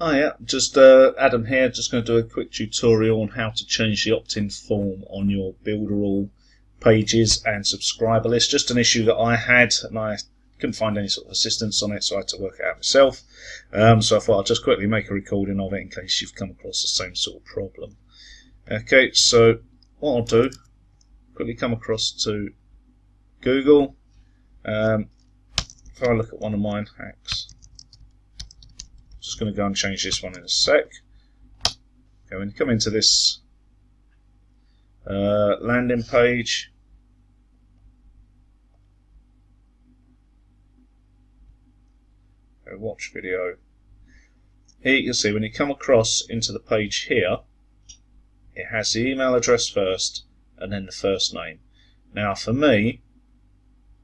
Oh yeah, just Adam here, just going to do a quick tutorial on how to change the opt-in form on your builderall pages and subscriber list. Just an issue that I had and I couldn't find any sort of assistance on it, so I had to work it out myself. So I thought I'd just quickly make a recording of it in case you've come across the same sort of problem. Okay, so what I'll do, quickly come across to Google. If I look at one of mine, hacks. Just going to go and change this one in a sec. Okay, when you come into this landing page, go watch video. Here you can see when you come across into the page here, it has the email address first and then the first name. Now for me,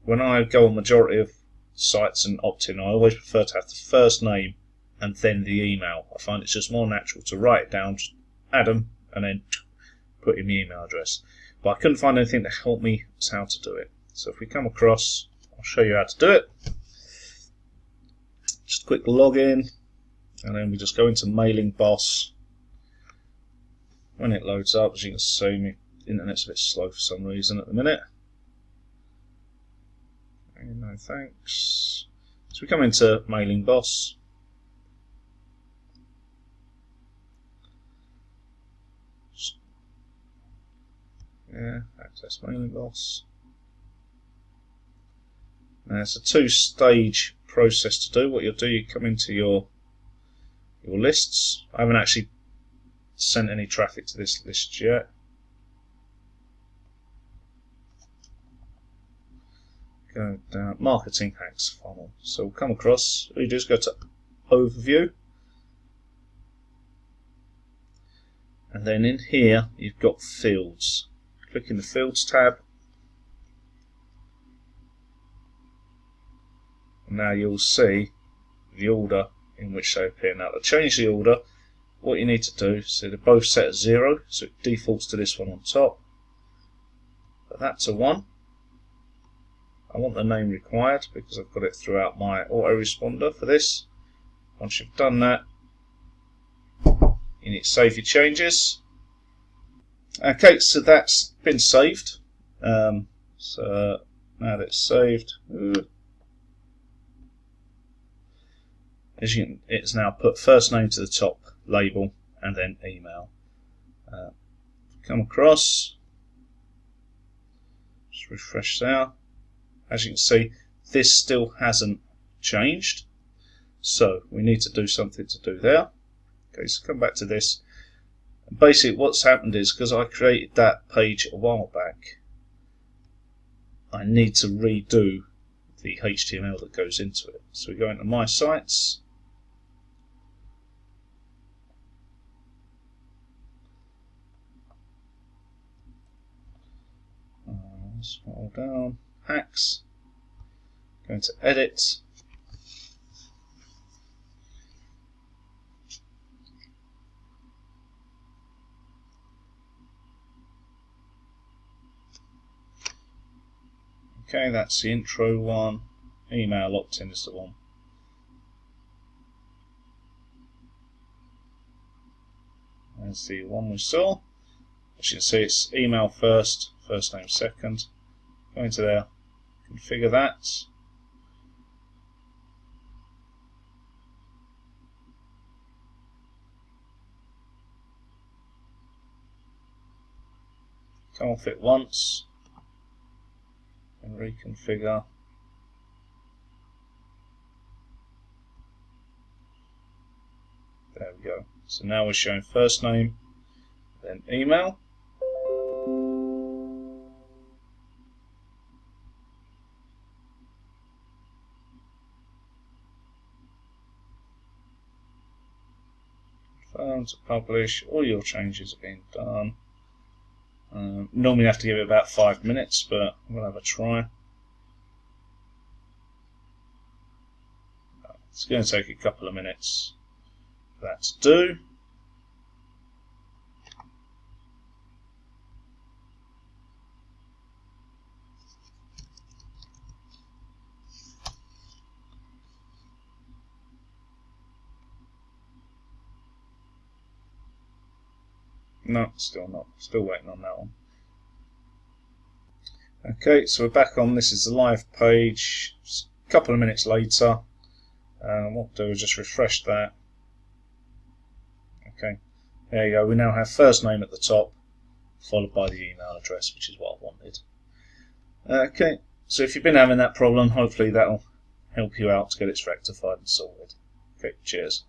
when I go on majority of sites and opt-in, I always prefer to have the first name and then the email. I find it's just more natural to write it down, just Adam, and then put in the email address. But I couldn't find anything to help me as how to do it. So if we come across, I'll show you how to do it. Just a quick login, and then we just go into Mailing Boss. When it loads up, as you can see, my internet's a bit slow for some reason at the minute. No thanks. So we come into Mailing Boss. Yeah, access Mailing Boss. Now it's a two-stage process to do. What you'll do, you come into your lists. I haven't actually sent any traffic to this list yet. Go down Marketing Hacks funnel. So we'll come across. We just go to Overview, and then in here you've got Fields. Click in the Fields tab, and now you'll see the order in which they appear. Now to change the order, what you need to do, so they're both set at 0, so it defaults to this one on top. But that's a 1. I want the name required because I've got it throughout my autoresponder for this. Once you've done that, you need to save your changes. Okay, so that's been saved. So now that it's saved, it's now put first name to the top, label, and then email. Come across, just refresh there. As you can see, this still hasn't changed, so we need to do something to do there. Okay, so come back to this. And basically what's happened is, because I created that page a while back, I need to redo the HTML that goes into it. So we go into My Sites, scroll down, Hacks, go into Edit, okay, that's the intro one. Email opt-in is the one. There's the one we saw. As you can see, it's email first, first name second. Go into there, configure that. Come off it once and reconfigure. There we go. So now we're showing first name, then email. Confirm to publish. All your changes have been done. Normally you have to give it about 5 minutes, but we'll have a try. It's going to take a couple of minutes for that to do. No, still not. Still waiting on that one. Okay, so we're back on. This is the live page. It's a couple of minutes later. What we'll do is just refresh that. Okay, there you go. We now have first name at the top, followed by the email address, which is what I wanted. Okay, so if you've been having that problem, hopefully that'll help you out to get it rectified and sorted. Okay, cheers.